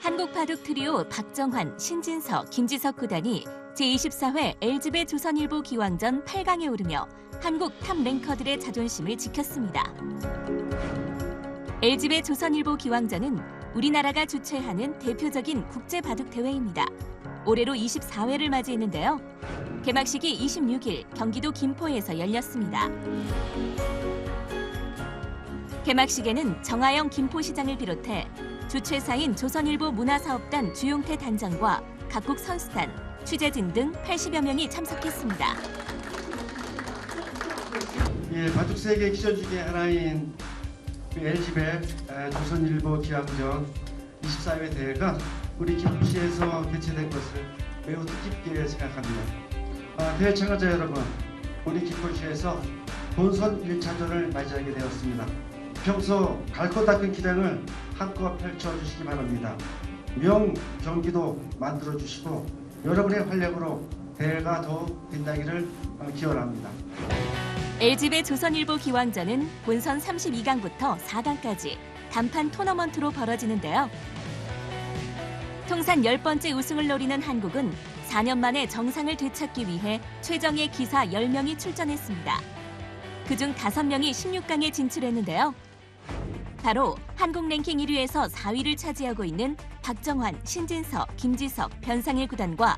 한국 바둑 트리오 박정환, 신진서, 김지석 구단이 제24회 LG배 조선일보 기왕전 8강에 오르며 한국 탑 랭커들의 자존심을 지켰습니다. LG배 조선일보 기왕전은 우리나라가 주최하는 대표적인 국제 바둑 대회입니다. 올해로 24회를 맞이했는데요. 개막식이 26일 경기도 김포에서 열렸습니다. 개막식에는 정하영 김포시장을 비롯해 주최사인 조선일보 문화사업단 주용태 단장과 각국 선수단, 취재진 등 80여 명이 참석했습니다. 바둑 세계 기전 중에 하나인 LG배 조선일보 기왕전 24회 대회가 우리 김포시에서 개최된 것을 매우 뜻깊게 생각합니다. 대회 참가자 여러분, 우리 김포시에서 본선 1차전을 맞이하게 되었습니다. 평소 갈고 닦은 기량을 한껏 펼쳐주시기 바랍니다. 명 경기도 만들어주시고 여러분의 활약으로 대회가 더욱 빛나기를 기원합니다. LG배 조선일보 기왕전은 본선 32강부터 4강까지 단판 토너먼트로 벌어지는데요. 통산 10번째 우승을 노리는 한국은 4년 만에 정상을 되찾기 위해 최정예 기사 10명이 출전했습니다. 그중 5명이 16강에 진출했는데요. 바로 한국 랭킹 1위에서 4위를 차지하고 있는 박정환, 신진서, 김지석, 변상일 구단과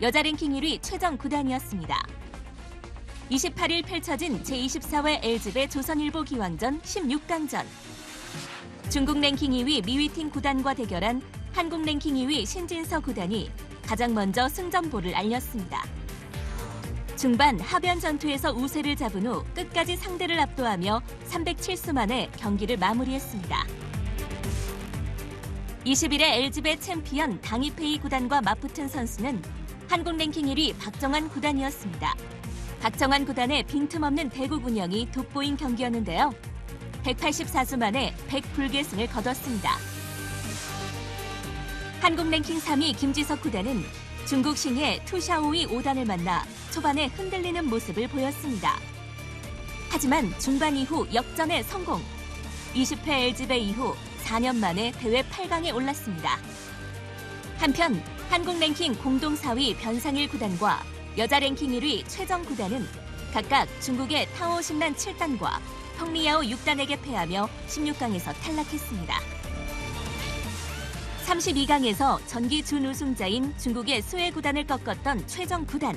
여자 랭킹 1위 최정 구단이었습니다. 28일 펼쳐진 제24회 LG배 조선일보 기왕전 16강전. 중국 랭킹 2위 미위팅 구단과 대결한 한국 랭킹 2위 신진서 구단이 가장 먼저 승전보를 알렸습니다. 중반 하변 전투에서 우세를 잡은 후 끝까지 상대를 압도하며 307수 만에 경기를 마무리했습니다. 20일에 LG배 챔피언 당이페이 구단과 맞붙은 선수는 한국 랭킹 1위 박정환 구단이었습니다. 박정환 구단의 빈틈없는 대국 운영이 돋보인 경기였는데요. 184수 만에 100불계승을 거뒀습니다. 한국 랭킹 3위 김지석 구단은 중국 신예 투샤오이 5단을 만나 초반에 흔들리는 모습을 보였습니다. 하지만 중반 이후 역전에 성공. 20회 LG배 이후 4년 만에 대회 8강에 올랐습니다. 한편 한국 랭킹 공동 4위 변상일 구단과 여자 랭킹 1위 최정 구단은 각각 중국의 타오 신란 7단과 펑리야오 6단에게 패하며 16강에서 탈락했습니다. 32강에서 전기 준우승자인 중국의 수혜 구단을 꺾었던 최정 구단.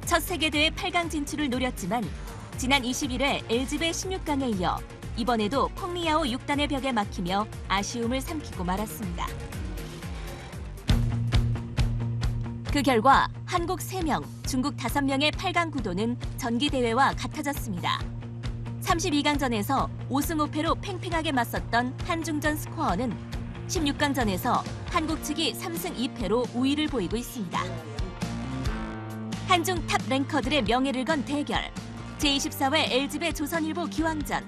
첫 세계대회 8강 진출을 노렸지만 지난 21회 LG배 16강에 이어 이번에도 펑리야오 6단의 벽에 막히며 아쉬움을 삼키고 말았습니다. 그 결과 한국 3명, 중국 5명의 8강 구도는 전기대회와 같아졌습니다. 32강전에서 5승 5패로 팽팽하게 맞섰던 한중전 스코어는 16강전에서 한국 측이 3승 2패로 우위를 보이고 있습니다. 한중 탑 랭커들의 명예를 건 대결, 제24회 LG배 조선일보 기왕전.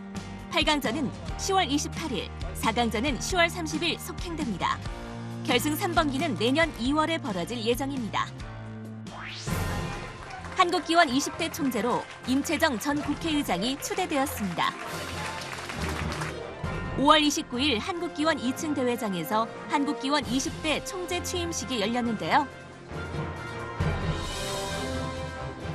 8강전은 10월 28일, 4강전은 10월 30일 속행됩니다. 결승 3번기는 내년 2월에 벌어질 예정입니다. 한국기원 20대 총재로 임채정 전 국회의장이 추대되었습니다. 5월 29일 한국기원 2층 대회장에서 한국기원 20대 총재 취임식이 열렸는데요.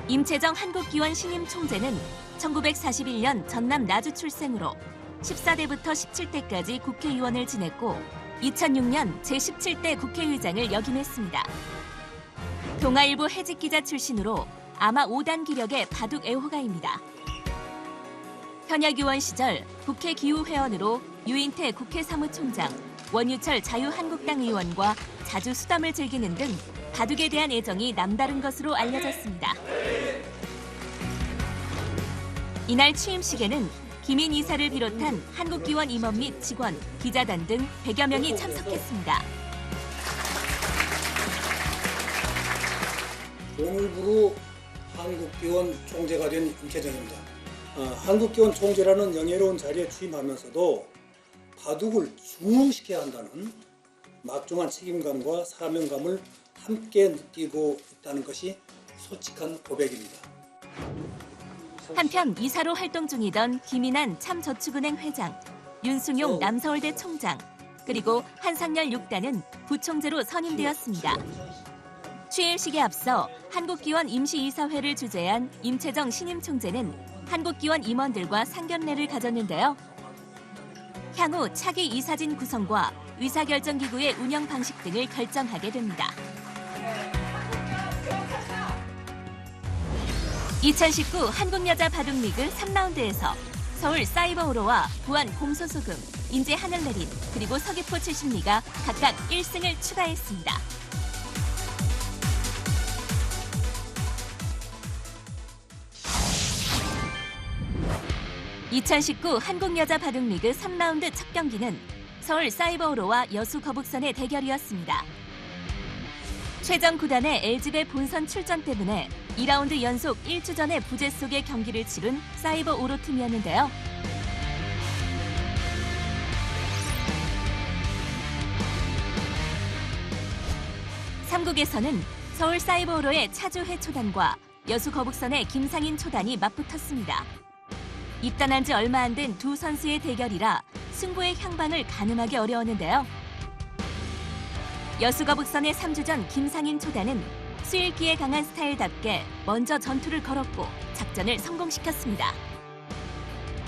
임채정 한국기원 신임 총재는 1941년 전남 나주 출생으로 14대부터 17대까지 국회의원을 지냈고 2006년 제17대 국회의장을 역임했습니다. 동아일보 해직기자 출신으로 아마 5단 기력의 바둑 애호가입니다. 현역의원 시절 국회 기후회원으로 유인태 국회 사무총장, 원유철 자유한국당 의원과 자주 수담을 즐기는 등 바둑에 대한 애정이 남다른 것으로 알려졌습니다. 이날 취임식에는 김인 이사를 비롯한 한국기원 임원 및 직원, 기자단 등 100여 명이 참석했습니다. 오늘부로 한국기원 총재가 된 임채정입니다. 한국기원 총재라는 영예로운 자리에 취임하면서도 바둑을 중흥시켜야 한다는 막중한 책임감과 사명감을 함께 느끼고 있다는 것이 솔직한 고백입니다. 한편 이사로 활동 중이던 김인한 참저축은행 회장, 윤승용 남서울대 총장, 그리고 한상열 6단은 부총재로 선임되었습니다. 취임식에 앞서 한국기원 임시이사회를 주재한 임채정 신임 총재는 한국기원 임원들과 상견례를 가졌는데요. 향후 차기 이사진 구성과 의사결정기구의 운영 방식 등을 결정하게 됩니다. 2019 한국여자 바둑리그 3라운드에서 서울 사이버오로와 부안 공소소금, 인제 하늘내린, 그리고 서귀포 칠십리가 각각 1승을 추가했습니다. (2019) 한국여자 바둑리그 3라운드 첫 경기는 서울 사이버오로와 여수 거북선의 대결이었습니다. 최정 구단의 LG배 본선 출전 때문에 2라운드 연속 1주전의 부재 속의 경기를 치른 사이버오로 팀이었는데요. (3국에서는) 서울 사이버오로의 차주회 초단과 여수 거북선의 김상인 초단이 맞붙었습니다. 입단한 지 얼마 안 된 두 선수의 대결이라 승부의 향방을 가늠하기 어려웠는데요. 여수거북선의 3주전 김상인 초단은 수일기에 강한 스타일답게 먼저 전투를 걸었고 작전을 성공시켰습니다.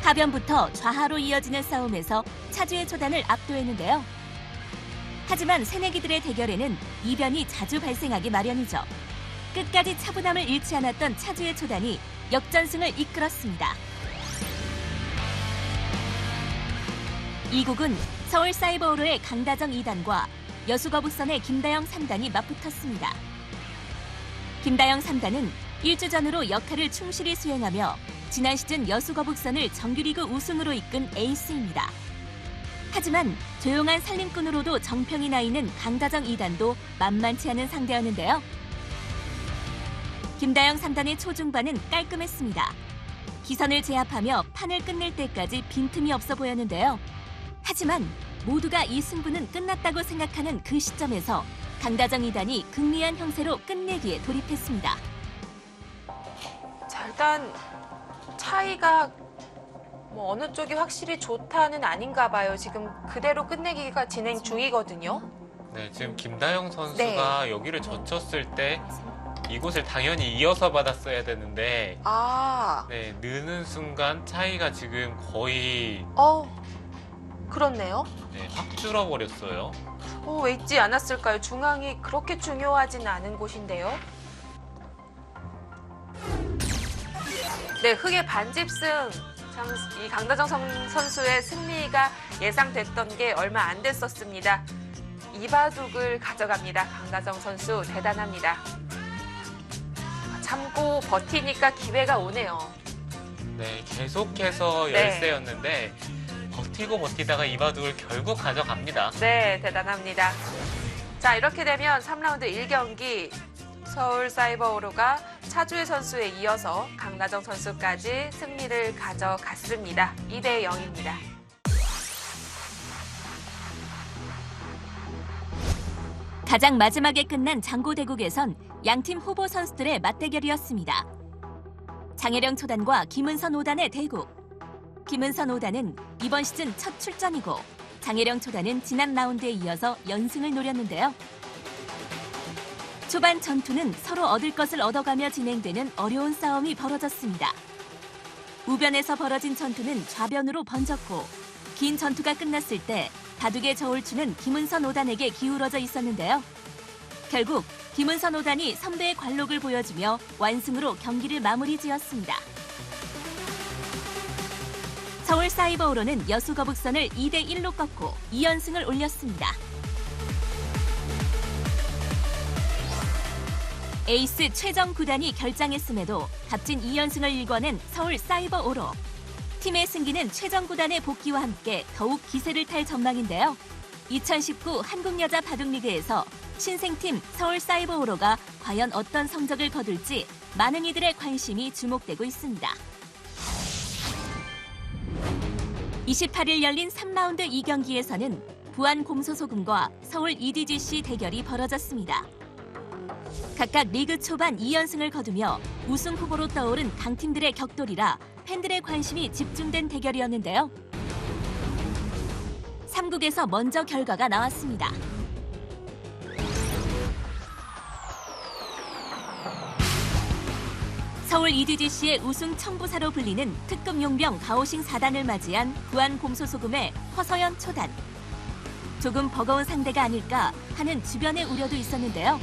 하변부터 좌하로 이어지는 싸움에서 차주의 초단을 압도했는데요. 하지만 새내기들의 대결에는 이변이 자주 발생하기 마련이죠. 끝까지 차분함을 잃지 않았던 차주의 초단이 역전승을 이끌었습니다. 이국은 서울 사이버오로의 강다정 2단과 여수거북선의 김다영 3단이 맞붙었습니다. 김다영 3단은 1주전으로 역할을 충실히 수행하며 지난 시즌 여수거북선을 정규리그 우승으로 이끈 에이스입니다. 하지만 조용한 살림꾼으로도 정평이 나 있는 강다정 2단도 만만치 않은 상대였는데요. 김다영 3단의 초중반은 깔끔했습니다. 기선을 제압하며 판을 끝낼 때까지 빈틈이 없어 보였는데요. 하지만 모두가 이 승부는 끝났다고 생각하는 그 시점에서 강다정 2단이 극리한 형세로 끝내기에 돌입했습니다. 자, 일단 차이가 어느 쪽이 확실히 좋다는 아닌가 봐요. 지금 그대로 끝내기가 진행 중이거든요. 네, 지금 김다영 선수가 여기를 젖혔을 때 이곳을 당연히 이어서 받았어야 되는데 네, 느는 순간 차이가 지금 거의 그렇네요. 네, 확 줄어버렸어요. 왜 있지 않았을까요? 중앙이 그렇게 중요하진 않은 곳인데요. 네, 흑의 반집승. 참, 이 강다정 선수의 승리가 예상됐던 게 얼마 안 됐었습니다. 이바둑을 가져갑니다. 강다정 선수 대단합니다. 참고 버티니까 기회가 오네요. 네, 계속해서 열세였는데 버티고 버티다가 이바둑을 결국 가져갑니다. 네, 대단합니다. 자, 이렇게 되면 3라운드 1경기 서울 사이버오로가 차주혜 선수에 이어서 강다정 선수까지 승리를 가져갔습니다. 2대 0입니다. 가장 마지막에 끝난 장고대국에선 양팀 후보 선수들의 맞대결이었습니다. 장혜령 초단과 김은선 5단의 대국. 김은선 5단은 이번 시즌 첫 출전이고 장혜령 초단은 지난 라운드에 이어서 연승을 노렸는데요. 초반 전투는 서로 얻을 것을 얻어가며 진행되는 어려운 싸움이 벌어졌습니다. 우변에서 벌어진 전투는 좌변으로 번졌고 긴 전투가 끝났을 때 바둑의 저울추는 김은선 5단에게 기울어져 있었는데요. 결국 김은선 5단이 선배의 관록을 보여주며 완승으로 경기를 마무리 지었습니다. 서울 사이버오로는 여수 거북선을 2대 1로 꺾고 2연승을 올렸습니다. 에이스 최정 구단이 결장했음에도 값진 2연승을 일궈낸 서울 사이버오로. 팀의 승기는 최정 구단의 복귀와 함께 더욱 기세를 탈 전망인데요. 2019 한국여자 바둑리그에서 신생팀 서울 사이버오로가 과연 어떤 성적을 거둘지 많은 이들의 관심이 주목되고 있습니다. 28일 열린 3라운드 2경기에서는 부안 공소소금과 서울 EDGC 대결이 벌어졌습니다. 각각 리그 초반 2연승을 거두며 우승 후보로 떠오른 강팀들의 격돌이라 팬들의 관심이 집중된 대결이었는데요. 3국에서 먼저 결과가 나왔습니다. 서울 EDGC의 우승 청부사로 불리는 특급 용병 가오싱 4단을 맞이한 부안 곰소소금의 허서연 초단. 조금 버거운 상대가 아닐까 하는 주변의 우려도 있었는데요.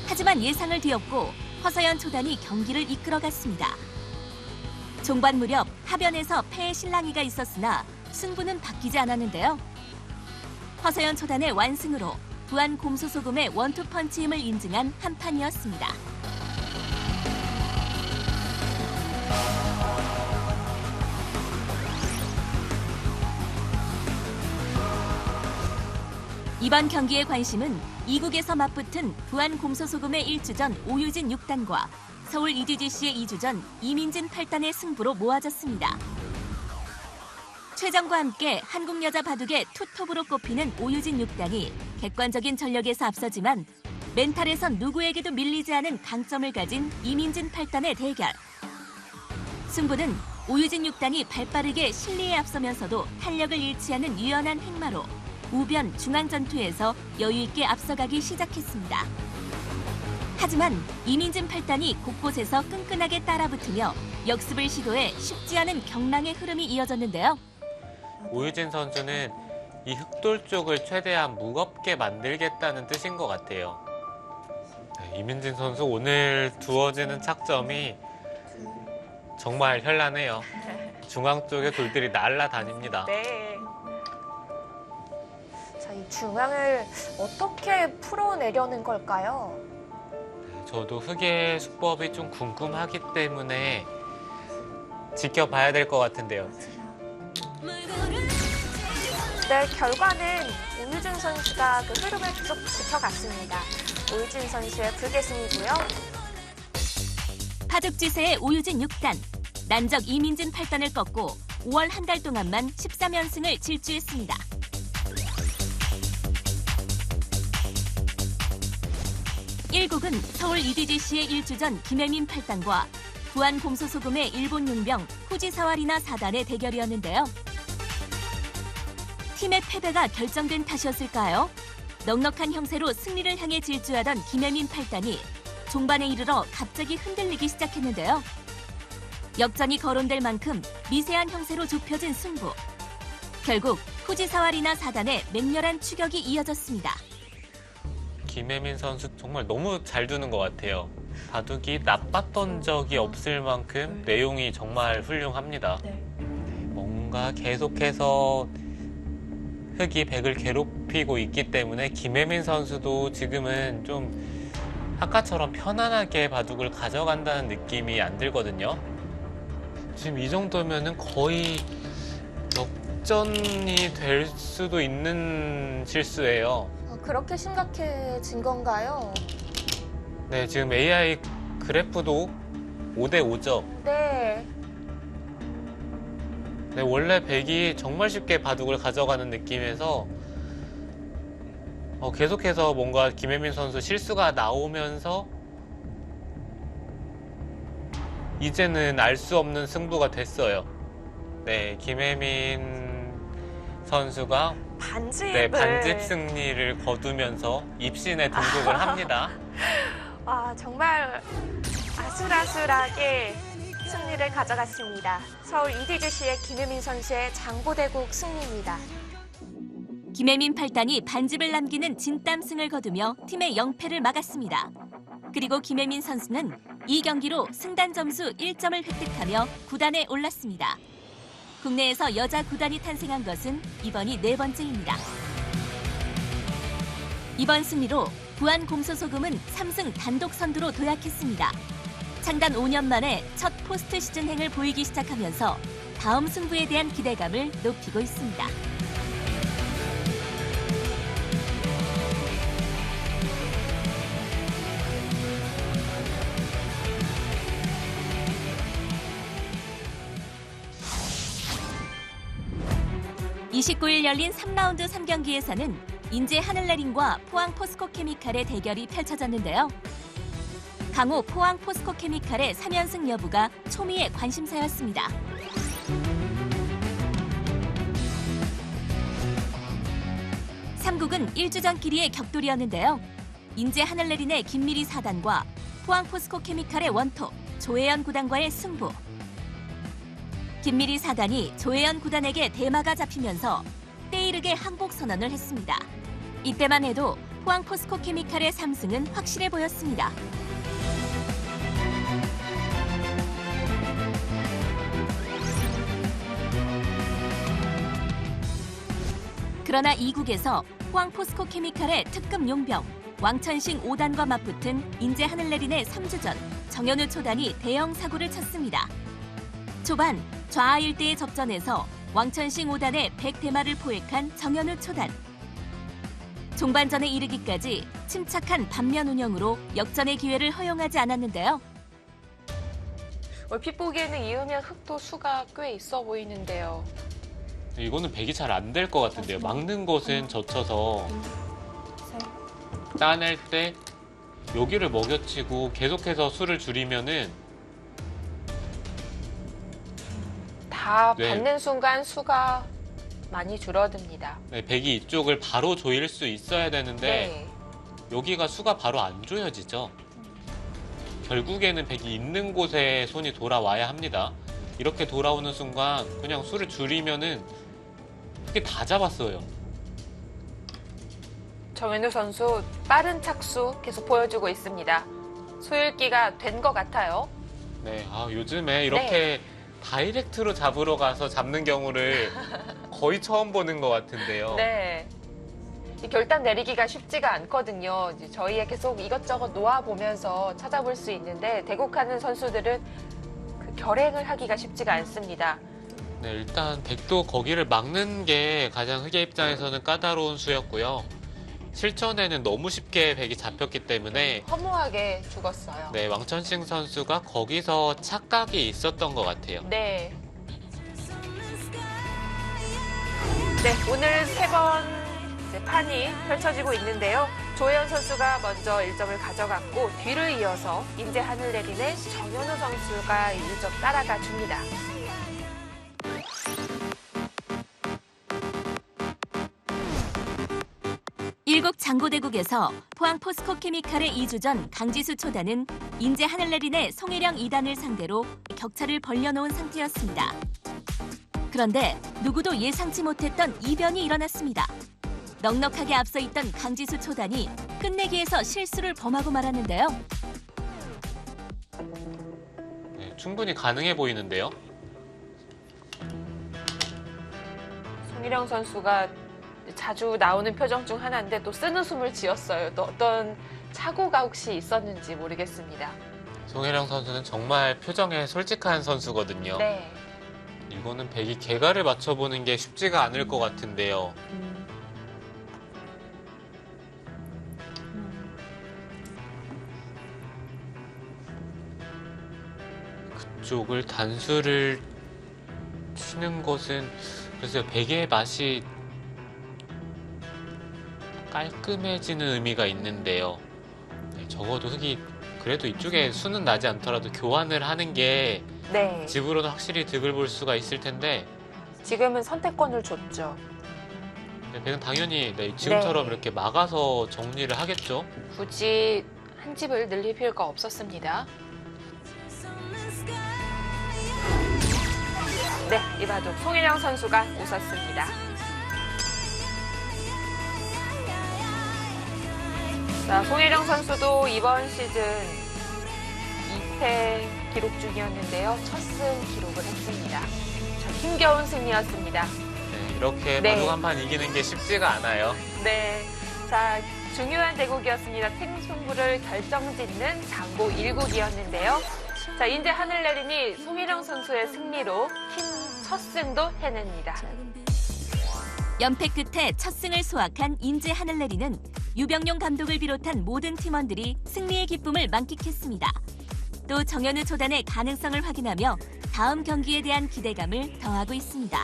하지만 예상을 뒤엎고 허서연 초단이 경기를 이끌어갔습니다. 종반 무렵 하변에서 패의 실랑이가 있었으나 승부는 바뀌지 않았는데요. 허서연 초단의 완승으로 부안 곰소소금의 원투펀치 힘을 인증한 한 판이었습니다. 이번 경기의 관심은 2국에서 맞붙은 부안 곰소소금의 1주전 오유진 6단과 서울 EDGC의 2주전 이민진 8단의 승부로 모아졌습니다. 최정과 함께 한국 여자 바둑의 투톱으로 꼽히는 오유진 6단이 객관적인 전력에서 앞서지만 멘탈에선 누구에게도 밀리지 않은 강점을 가진 이민진 8단의 대결. 승부는 오유진 6단이 발빠르게 실리에 앞서면서도 탄력을 잃지 않은 유연한 행마로 우변 중앙 전투에서 여유 있게 앞서가기 시작했습니다. 하지만 이민진 8단이 곳곳에서 끈끈하게 따라붙으며 역습을 시도해 쉽지 않은 경랑의 흐름이 이어졌는데요. 오유진 선수는 이 흑돌 쪽을 최대한 무겁게 만들겠다는 뜻인 것 같아요. 네, 이민진 선수 오늘 두어지는 착점이 정말 현란해요. 중앙 쪽에 돌들이 날아다닙니다. 네. 자, 이 중앙을 어떻게 풀어내려는 걸까요? 저도 흑의 수법이 좀 궁금하기 때문에 지켜봐야 될 것 같은데요. 네, 결과는 오유진 선수가 그 흐름을 계속 지켜갔습니다. 오유진 선수의 불개 승이고요. 파죽지세의 오유진 6단, 난적 이민진 8단을 꺾고 5월 한 달 동안만 13연승을 질주했습니다. (1국은) 서울 EDGC의 1주전 김혜민 8단과 부안 곰소소금의 일본 용병 후지사와리나 4단의 대결이었는데요. 팀의 패배가 결정된 탓이었을까요? 넉넉한 형세로 승리를 향해 질주하던 김혜민 8단이 종반에 이르러 갑자기 흔들리기 시작했는데요. 역전이 거론될 만큼 미세한 형세로 좁혀진 승부. 결국 후지사와리나 4단의 맹렬한 추격이 이어졌습니다. 김혜민 선수 정말 너무 잘 두는 것 같아요. 바둑이 나빴던 적이 없을 만큼 내용이 정말 훌륭합니다. 뭔가 계속해서 흑이 백을 괴롭히고 있기 때문에 김혜민 선수도 지금은 좀 아까처럼 편안하게 바둑을 가져간다는 느낌이 안 들거든요. 지금 이 정도면은 거의 역전이 될 수도 있는 실수예요. 그렇게 심각해진 건가요? 네, 지금 AI 그래프도 5대5죠. 네. 네, 원래 백이 정말 쉽게 바둑을 가져가는 느낌에서 계속해서 뭔가 김혜민 선수 실수가 나오면서 이제는 알 수 없는 승부가 됐어요. 네, 김혜민 선수가 반집 승리를 거두면서 입신에 등극을 합니다. 와, 정말 아슬아슬하게 승리를 가져갔습니다. 서울 EDGC의 김혜민 선수의 장보대국 승리입니다. 김혜민 8단이 반집을 남기는 진땀승을 거두며 팀의 0패를 막았습니다. 그리고 김혜민 선수는 이 경기로 승단 점수 1점을 획득하며 9단에 올랐습니다. 국내에서 여자 9단이 탄생한 것은 이번이 4번째입니다. 이번 승리로 부안 곰소소금은 3승 단독 선두로 도약했습니다. 창단 5년 만에 첫 포스트 시즌행을 보이기 시작하면서 다음 승부에 대한 기대감을 높이고 있습니다. (29일) 열린 3라운드 3경기에서는 인제 하늘내린과 포항 포스코케미칼의 대결이 펼쳐졌는데요. 강호 포항 포스코케미칼의 3연승 여부가 초미의 관심사였습니다. 경기는 1주전끼리의 격돌이었는데요. 인제 하늘내린의 김미리 4단과 포항포스코 케미칼의 원톱 조혜연 9단과의 승부. 김미리 4단이 조혜연 9단에게 대마가 잡히면서 때이르게 항복 선언을 했습니다. 이때만 해도 포항포스코 케미칼의 3승은 확실해 보였습니다. 그러나 2국에서 포항포스코 케미칼의 특급 용병 왕천식 5단과 맞붙은 인제 하늘내린의 3주전 정현우 초단이 대형 사고를 쳤습니다. 초반 좌하 일대의 접전에서 왕천식 5단의 100대마를 포획한 정현우 초단. 종반전에 이르기까지 침착한 반면 운영으로 역전의 기회를 허용하지 않았는데요. 얼핏 보기에는 이으면 흑도 수가 꽤 있어 보이는데요. 이거는 백이 잘 안 될 것 같은데요. 막는 것은 젖혀서 따낼 때 여기를 먹여치고 계속해서 수를 줄이면은 다 네. 받는 순간 수가 많이 줄어듭니다. 네, 백이 이쪽을 바로 조일 수 있어야 되는데 네. 여기가 수가 바로 안 조여지죠. 결국에는 백이 있는 곳에 손이 돌아와야 합니다. 이렇게 돌아오는 순간 그냥 수를 줄이면은 그게 다 잡았어요. 정현우 선수 빠른 착수 계속 보여주고 있습니다. 소일기가 된 것 같아요. 네, 요즘에 이렇게 다이렉트로 잡으러 가서 잡는 경우를 거의 처음 보는 것 같은데요. 네. 이 결단 내리기가 쉽지가 않거든요. 이제 저희가 계속 이것저것 놓아보면서 찾아볼 수 있는데 대국하는 선수들은 그 결행을 하기가 쉽지가 않습니다. 네, 일단 백도 거기를 막는 게 가장 흑의 입장에서는 까다로운 수였고요. 실전에는 너무 쉽게 백이 잡혔기 때문에 허무하게 죽었어요. 네, 왕천식 선수가 거기서 착각이 있었던 것 같아요. 네. 네, 오늘 3번 판이 펼쳐지고 있는데요. 조혜연 선수가 먼저 1점을 가져갔고 뒤를 이어서 인제 하늘내린의 정현우 선수가 1점 따라가 줍니다. 일국 장고대국에서 포항포스코 케미칼의 2주전 강지수 초단은 인제 하늘내린의 송혜령 2단을 상대로 격차를 벌려놓은 상태였습니다. 그런데 누구도 예상치 못했던 이변이 일어났습니다. 넉넉하게 앞서 있던 강지수 초단이 끝내기에서 실수를 범하고 말았는데요. 네, 충분히 가능해 보이는데요. 송일영 선수가 자주 나오는 표정 중 하나인데 또 쓴웃음을 지었어요. 또 어떤 착오가 혹시 있었는지 모르겠습니다. 송혜령 선수는 정말 표정에 솔직한 선수거든요. 네. 이거는 백이 개가를 맞춰보는 게 쉽지가 않을 것 같은데요. 그쪽을 단수를 치는 것은 글쎄요, 백의 맛이 깔끔해지는 의미가 있는데요. 네, 적어도 흑이 그래도 이쪽에 수는 나지 않더라도 교환을 하는 게 네. 집으로는 확실히 득을 볼 수가 있을 텐데 지금은 선택권을 줬죠. 네, 백은 당연히 지금처럼 네. 이렇게 막아서 정리를 하겠죠. 굳이 한 집을 늘릴 필요가 없었습니다. 네, 이 바둑 송일영 선수가 웃었습니다. 자, 송일영 선수도 이번 시즌 2패 기록 중이었는데요. 첫 승 기록을 했습니다. 자, 힘겨운 승리였습니다. 네, 이렇게 네. 바둑 한 판 이기는 게 쉽지가 않아요. 네, 자, 중요한 대국이었습니다. 승승부를 결정짓는 장고 1국이었는데요. 자, 인제 하늘내린이 송일영 선수의 승리로 팀 첫 승도 해냅니다. 연패 끝에 첫 승을 수확한 인제 하늘내리는 유병용 감독을 비롯한 모든 팀원들이 승리의 기쁨을 만끽했습니다. 또 정현우 초단의 가능성을 확인하며 다음 경기에 대한 기대감을 더하고 있습니다.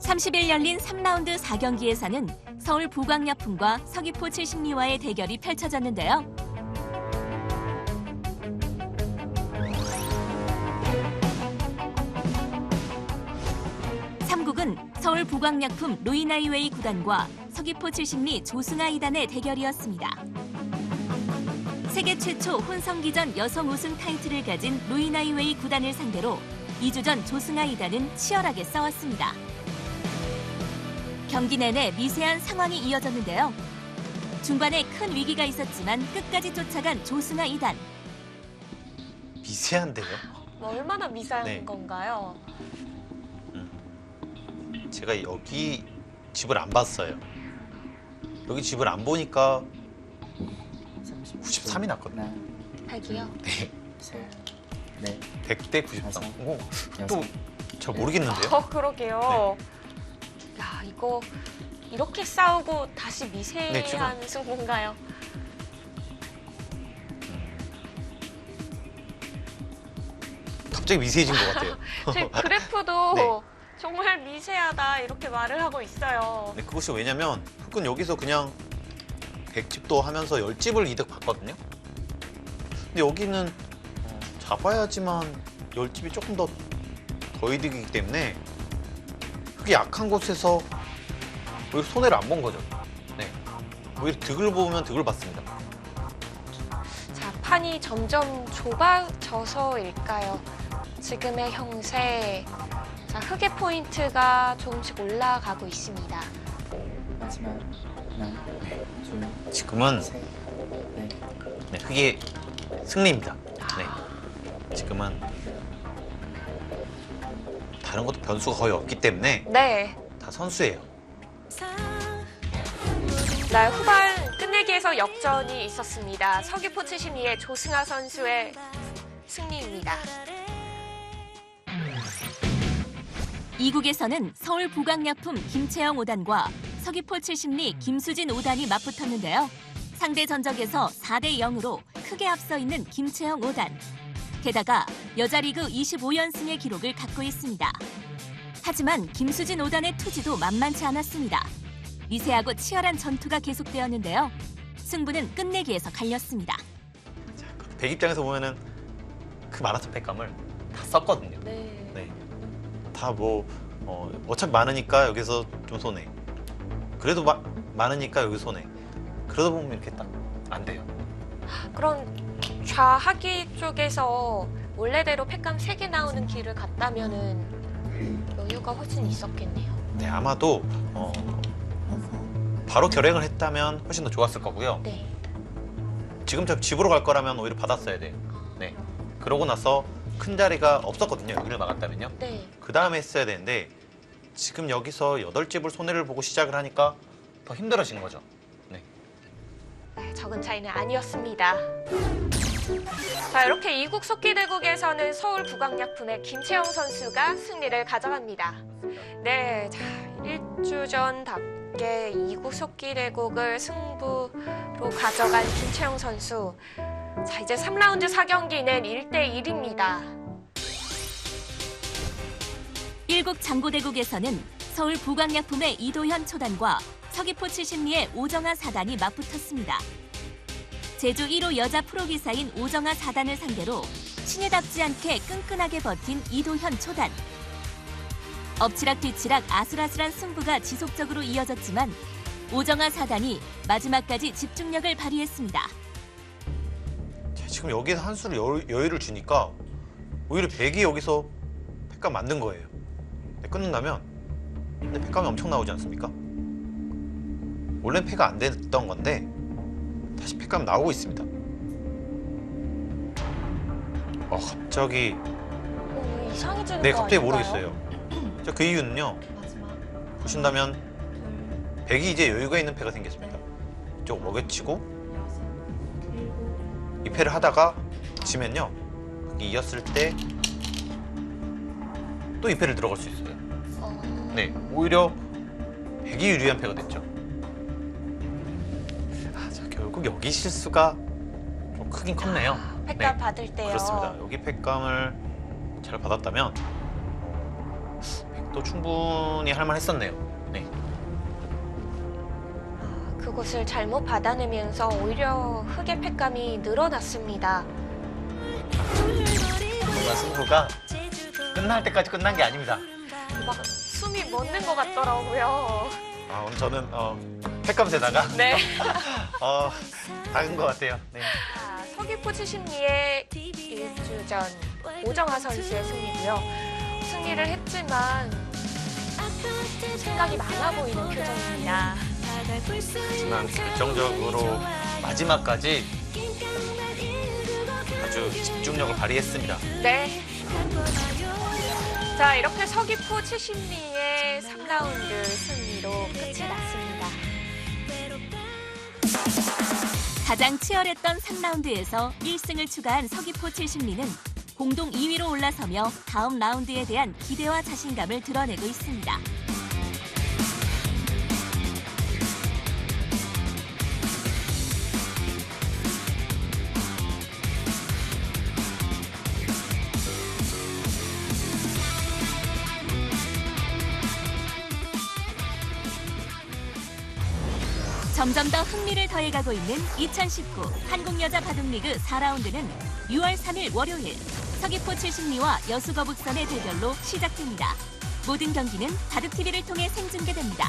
(30일) 열린 3라운드 4경기에서는 서울 부광약품과 서귀포 70리와의 대결이 펼쳐졌는데요. 3국은 서울 부광약품 로이나이웨이 구단과 서귀포 70리 조승아 2단의 대결이었습니다. 세계 최초 혼성기전 여성 우승 타이틀을 가진 로이나이웨이 구단을 상대로 2주 전 조승아 2단은 치열하게 싸웠습니다. 경기 내내 미세한 상황이 이어졌는데요. 중반에 큰 위기가 있었지만 끝까지 쫓아간 조승아 2단. 미세한데요? 얼마나 미세한 네. 건가요? 제가 여기 집을 안 봤어요. 여기 집을 안 보니까 93이 났거든요. 100이요? 네. 네. 100대 93. 또 잘 모르겠는데요? 그러게요. 야, 이거 이렇게 싸우고 다시 미세한 네, 지금. 승부인가요? 갑자기 미세해진 것 같아요. 제 그래프도 네. 정말 미세하다 이렇게 말을 하고 있어요. 네, 그것이 왜냐면 흑은 여기서 그냥 100집도 하면서 10집을 이득 봤거든요. 근데 여기는 잡아야지만 10집이 조금 더 이득이기 때문에 흑이 약한 곳에서 오히려 손해를 안 본 거죠. 네. 오히려 득을 보면 득을 봤습니다. 자, 판이 점점 좁아져서일까요? 지금의 형세. 자, 흑의 포인트가 조금씩 올라가고 있습니다. 마지막 하나, 둘, 지금은 셋, 넷. 네, 흑의 승리입니다. 네. 지금은 다른 것도 변수가 거의 없기 때문에 네. 다 선수예요. 날 후반 끝내기에서 역전이 있었습니다. 서귀포 72의 조승아 선수의 승리입니다. 2국에서는 서울 부광약품 김채영 5단과 서귀포 70리 김수진 5단이 맞붙었는데요. 상대 전적에서 4대 0으로 크게 앞서 있는 김채영 5단. 게다가 여자 리그 25연승의 기록을 갖고 있습니다. 하지만 김수진 5단의 투지도 만만치 않았습니다. 미세하고 치열한 전투가 계속되었는데요. 승부는 끝내기에서 갈렸습니다. 백 입장에서 보면은 그 마라톤 팩감을 다 썼거든요. 네. 네. 다 어차피 많으니까 여기서 좀 손해. 그래도 많으니까 여기 손해. 그러다 보면 이렇게 딱 안 돼요. 그럼 좌하기 쪽에서 원래대로 팩감 3개 나오는 길을 갔다면은 여유가 훨씬 있었겠네요. 네, 아마도 바로 결행을 했다면 훨씬 더 좋았을 거고요. 네. 지금 저 집으로 갈 거라면 오히려 받았어야 돼요. 네. 그러고 나서 큰 자리가 없었거든요. 여기를 막았다면요. 네. 그 다음에 했어야 되는데 지금 여기서 8집을 손해를 보고 시작을 하니까 더 힘들어지는 거죠. 네. 네, 적은 차이는 아니었습니다. 자, 이렇게 2국 속기대국에서는 서울 부광약품의 김채영 선수가 승리를 가져갑니다. 네, 자, 1주 전답게 2국 속기대국을 승부로 가져간 김채영 선수. 자, 이제 3라운드 4경기는 1대1입니다. 1국 장고대국에서는 서울 부광약품의 이도현 초단과 서귀포 70리의 오정아 4단이 맞붙었습니다. 제주 1호 여자 프로기사인 오정아 4단을 상대로 신예답지 않게 끈끈하게 버틴 이도현 초단. 엎치락뒤치락 아슬아슬한 승부가 지속적으로 이어졌지만 오정아 4단이 마지막까지 집중력을 발휘했습니다. 지금 여기서 한 수를 여유를 주니까 오히려 백이 여기서 팩감 만든 거예요. 네, 끊는다면 근데 팩감이 엄청 나오지 않습니까? 원래는 패가 안 됐던 건데 다시 팩감 나오고 있습니다. 갑자기 이상해지는 네, 거 갑자기 아닌가요? 모르겠어요. 그 이유는요. 보신다면 백이 이제 여유가 있는 패가 생겼습니다. 이쪽 먹여치고 이 패를 하다가 지면요. 이겼을 때 또 이 패를 들어갈 수 있어요. 네, 오히려 백이 유리한 패가 됐죠. 자, 결국 여기 실수가 좀 크긴 컸네요. 팩감 네, 받을 때요. 그렇습니다. 여기 팩감을 잘 받았다면 백도 충분히 할 만했었네요. 네. 그것을 잘못 받아내면서 오히려 흑의 팩감이 늘어났습니다. 뭔가 승부가 끝날 때까지 끝난 게 아닙니다. 막 숨이 멎는 것 같더라고요. 오늘 저는 팩감세다가 네. 작은 것 같아요. 네. 자, 서귀포 70리의 1주 전 오정아 선수의 승리고요. 승리를 했지만 생각이 많아 보이는 표정입니다. 하지만 결정적으로 마지막까지 아주 집중력을 발휘했습니다. 네. 자, 이렇게 서귀포 70리의 3라운드 승리로 끝이 났습니다. 가장 치열했던 3라운드에서 1승을 추가한 서귀포 70리는 공동 2위로 올라서며 다음 라운드에 대한 기대와 자신감을 드러내고 있습니다. 점점 더 흥미를 더해가고 있는 2019 한국여자 바둑리그 4라운드는 6월 3일 월요일 서귀포 70리와 여수거북선의 대결로 시작됩니다. 모든 경기는 바둑TV를 통해 생중계됩니다.